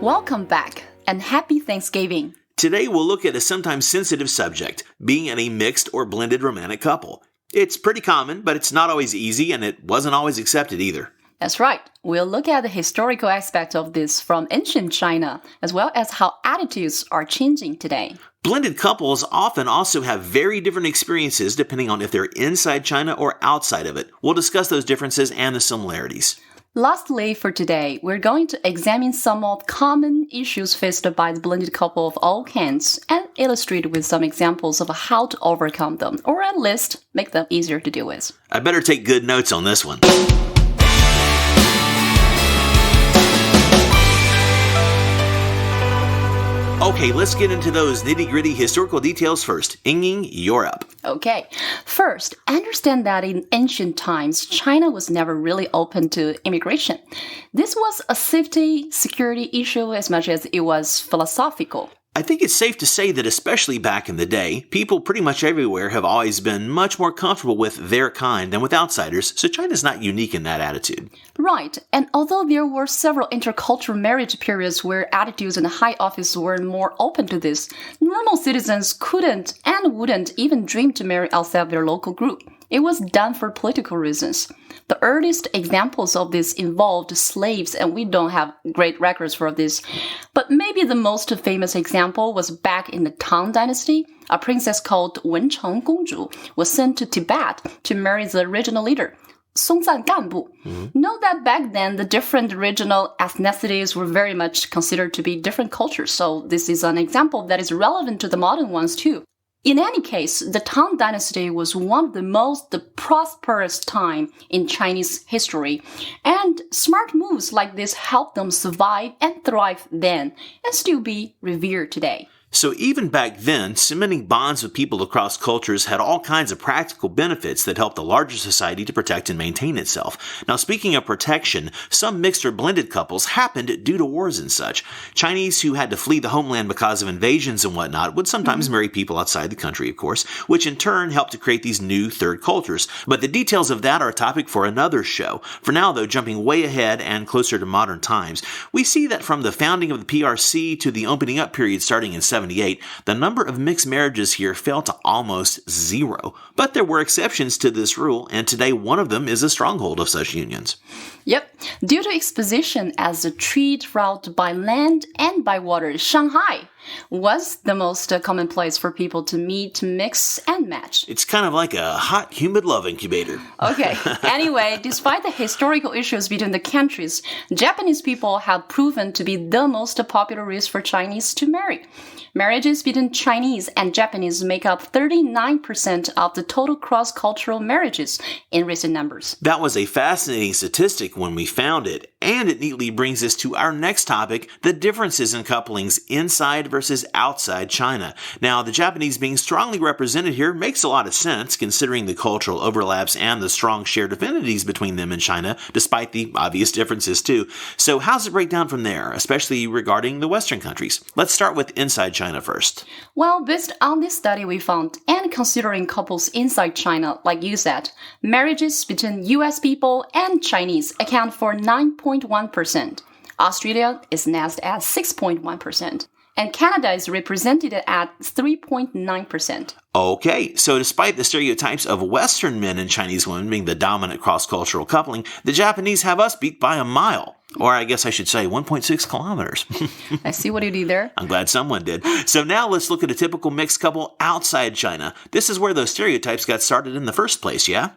Welcome back, and happy Thanksgiving. Today we'll look at a sometimes sensitive subject, being in a mixed or blended romantic couple. It's pretty common, but it's not always easy, and it wasn't always accepted either. That's right. We'll look at the historical aspect of this from ancient China, as well as how attitudes are changing today. Blended couples often also have very different experiences depending on if they're inside China or outside of it. We'll discuss those differences and the similarities. Lastly, for today, we're going to examine some of the common issues faced by the blended couple of all kinds and illustrate with some examples of how to overcome them, or at least make them easier to deal with. I better take good notes on this one. Okay, let's get into those nitty-gritty historical details first. Yingying, you're up. Okay. First, understand that in ancient times, China was never really open to immigration. This was a safety, security issue as much as it was philosophical. I think it's safe to say that especially back in the day, people pretty much everywhere have always been much more comfortable with their kind than with outsiders, so China's not unique in that attitude. Right, and although there were several intercultural marriage periods where attitudes in the high office were more open to this, normal citizens couldn't and wouldn't even dream to marry outside their local group. It was done for political reasons. The earliest examples of this involved slaves, and we don't have great records for this. But maybe the most famous example was back in the Tang Dynasty. A princess called Wencheng Gongzhu was sent to Tibet to marry the regional leader, Songzan Ganbu. Note that back then, the different regional ethnicities were very much considered to be different cultures, so this is an example that is relevant to the modern ones too. In any case, the Tang Dynasty was one of the most prosperous time in Chinese history, and smart moves like this helped them survive and thrive then, and still be revered today. So even back then, cementing bonds with people across cultures had all kinds of practical benefits that helped the larger society to protect and maintain itself. Now, speaking of protection, some mixed or blended couples happened due to wars and such. Chinese who had to flee the homeland because of invasions and whatnot would sometimes marry people outside the country, of course, which in turn helped to create these new third cultures. But the details of that are a topic for another show. For now, though, jumping way ahead and closer to modern times, we see that from the founding of the PRC to the opening up period starting in 1978, the number of mixed marriages here fell to almost zero. But there were exceptions to this rule, and today one of them is a stronghold of such unions. Yep. Due to its position as a trade route by land and by water, Shanghai was the most common place for people to meet, mix, and match. It's kind of like a hot, humid love incubator. Okay. Anyway, despite the historical issues between the countries, Japanese people have proven to be the most popular race for Chinese to marry. Marriages between Chinese and Japanese make up 39% of the total cross-cultural marriages in recent numbers. That was a fascinating statistic when we found it, and it neatly brings us to our next topic, the differences in couplings inside versus outside China. Now, the Japanese being strongly represented here makes a lot of sense, considering the cultural overlaps and the strong shared affinities between them and China, despite the obvious differences too. So how's it break down from there, especially regarding the Western countries? Let's start with inside China first. Well, based on this study we found, and considering couples inside China, like you said, marriages between US people and Chinese account for 9.1%. Australia is next at 6.1%. And Canada is represented at 3.9%. Okay, so despite the stereotypes of Western men and Chinese women being the dominant cross-cultural coupling, the Japanese have us beat by a mile. Or I guess I should say 1.6 kilometers. I see what you did there. I'm glad someone did. So now let's look at a typical mixed couple outside China. This is where those stereotypes got started in the first place, yeah?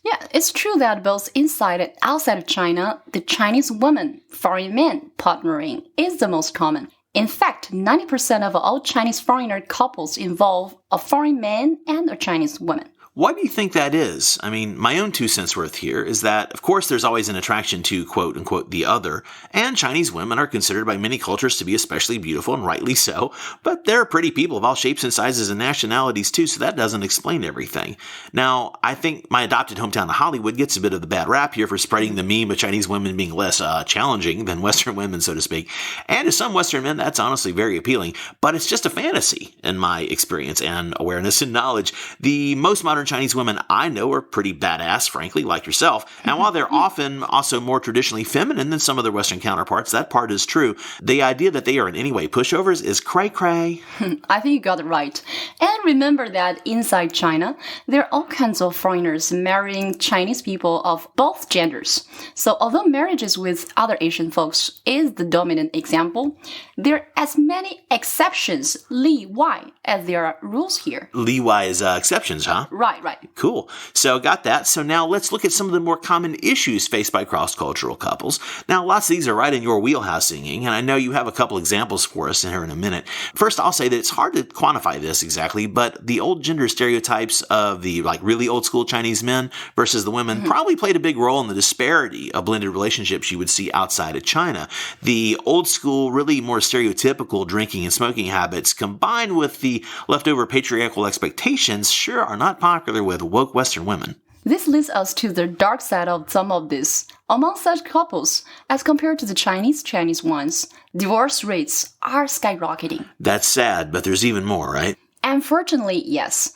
Yeah, it's true that both inside and outside of China, the Chinese woman, foreign men partnering is the most common. In fact, 90% of all Chinese foreigner couples involve a foreign man and a Chinese woman. Why do you think that is? I mean, my own 2 cents worth here is that, of course, there's always an attraction to, quote unquote, the other, and Chinese women are considered by many cultures to be especially beautiful, and rightly so, but they're pretty people of all shapes and sizes and nationalities too, so that doesn't explain everything. Now, I think my adopted hometown of Hollywood gets a bit of the bad rap here for spreading the meme of Chinese women being less challenging than Western women, so to speak, and to some Western men, that's honestly very appealing, but it's just a fantasy in my experience and awareness and knowledge. The most modern Chinese women I know are pretty badass, frankly, like yourself. And while they're often also more traditionally feminine than some of their Western counterparts, that part is true. The idea that they are in any way pushovers is cray-cray. I think you got it right. And remember that inside China, there are all kinds of foreigners marrying Chinese people of both genders. So although marriages with other Asian folks is the dominant example, there are as many exceptions, Li Wai, as there are rules here. Li Wai is exceptions, huh? Right. Cool. So got that. So now let's look at some of the more common issues faced by cross-cultural couples. Now, lots of these are right in your wheelhouse, Yingying, and I know you have a couple examples for us in here in a minute. First, I'll say that it's hard to quantify this exactly, but the old gender stereotypes of the really old school Chinese men versus the women probably played a big role in the disparity of blended relationships you would see outside of China. The old school, really more stereotypical drinking and smoking habits combined with the leftover patriarchal expectations sure are not popular with woke Western women. This leads us to the dark side of some of this. Among such couples, as compared to the Chinese ones, divorce rates are skyrocketing. That's sad, but there's even more, right? Unfortunately, yes.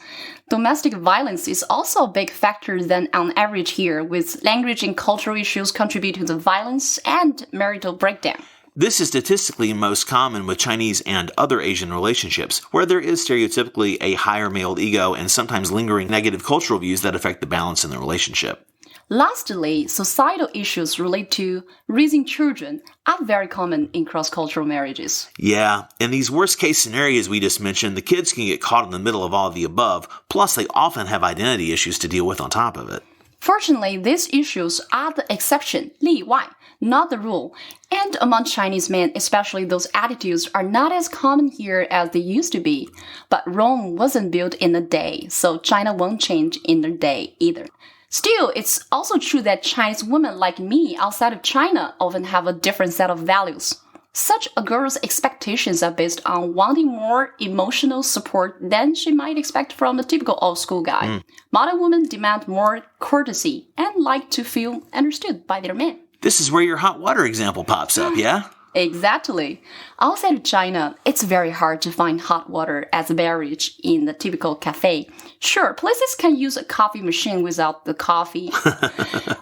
Domestic violence is also a big factor than on average here, with language and cultural issues contributing to the violence and marital breakdown. This is statistically most common with Chinese and other Asian relationships, where there is stereotypically a higher male ego and sometimes lingering negative cultural views that affect the balance in the relationship. Lastly, societal issues related to raising children are very common in cross-cultural marriages. Yeah, in these worst-case scenarios we just mentioned, the kids can get caught in the middle of all of the above, plus they often have identity issues to deal with on top of it. Fortunately, these issues are the exception, 例外, not the rule. And among Chinese men, especially, those attitudes are not as common here as they used to be. But Rome wasn't built in a day, so China won't change in a day either. Still, it's also true that Chinese women like me outside of China often have a different set of values. Such a girl's expectations are based on wanting more emotional support than she might expect from a typical old-school guy. Modern women demand more courtesy and like to feel understood by their men. This is where your hot water example pops up, yeah? Exactly. Outside of China, it's very hard to find hot water as a beverage in the typical cafe. Sure, places can use a coffee machine without the coffee.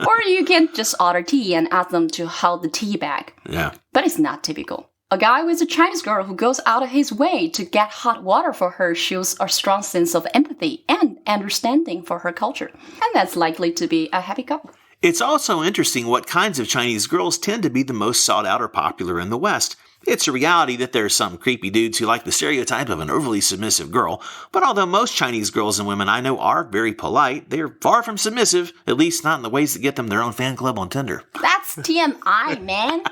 Or you can just order tea and ask them to hold the tea bag. Yeah. But it's not typical. A guy with a Chinese girl who goes out of his way to get hot water for her shows a strong sense of empathy and understanding for her culture. And that's likely to be a happy couple. It's also interesting what kinds of Chinese girls tend to be the most sought out or popular in the West. It's a reality that there are some creepy dudes who like the stereotype of an overly submissive girl, but although most Chinese girls and women I know are very polite, they're far from submissive, at least not in the ways that get them their own fan club on Tinder. That's TMI, man.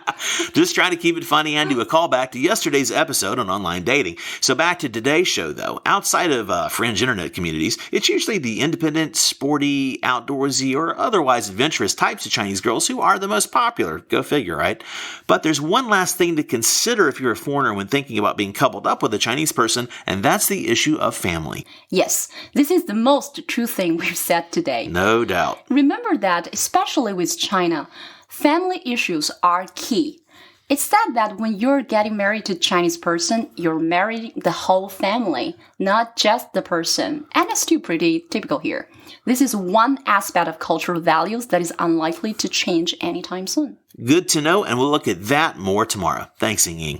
Just trying to keep it funny and do a callback to yesterday's episode on online dating. So back to today's show, though. Outside of fringe internet communities, it's usually the independent, sporty, outdoorsy, or otherwise adventurous types of Chinese girls who are the most popular. Go figure, right? But there's one last thing to consider if you're a foreigner when thinking about being coupled up with a Chinese person, and that's the issue of family. Yes, this is the most true thing we've said today. No doubt. Remember that, especially with China, family issues are key. It's said that when you're getting married to a Chinese person, you're marrying the whole family, not just the person. And it's still pretty typical here. This is one aspect of cultural values that is unlikely to change anytime soon. Good to know, and we'll look at that more tomorrow. Thanks, Yingying.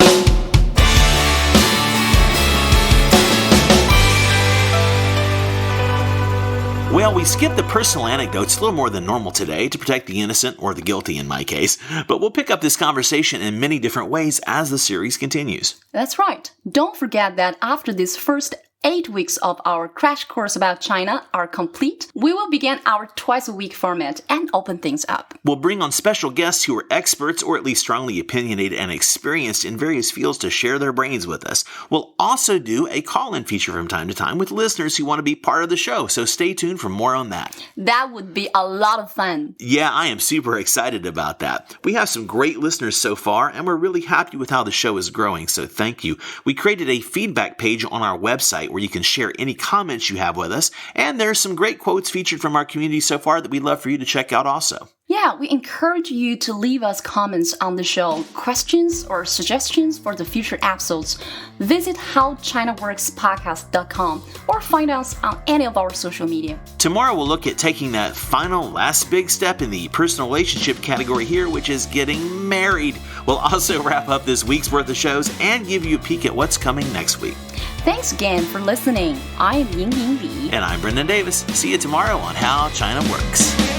Well, we skipped the personal anecdotes a little more than normal today to protect the innocent, or the guilty in my case, but we'll pick up this conversation in many different ways as the series continues. That's right. Don't forget that after this first 8 weeks of our crash course about China are complete, we will begin our twice-a-week format and open things up. We'll bring on special guests who are experts or at least strongly opinionated and experienced in various fields to share their brains with us. We'll also do a call-in feature from time to time with listeners who want to be part of the show, so stay tuned for more on that. That would be a lot of fun. Yeah, I am super excited about that. We have some great listeners so far, and we're really happy with how the show is growing, so thank you. We created a feedback page on our website where you can share any comments you have with us, and there's some great quotes featured from our community so far that we'd love for you to check out also. Yeah, Yeah, we encourage you to leave us comments on the show, questions or suggestions for the future episodes. Visit howchinaworkspodcast.com or find us on any of our social media. Tomorrow we'll look at taking that final last big step in the personal relationship category here, which is getting married. We'll also wrap up this week's worth of shows and give you a peek at what's coming next week. Thanks again for listening. I'm Yingying Li. And I'm Brendan Davis. See you tomorrow on How China Works.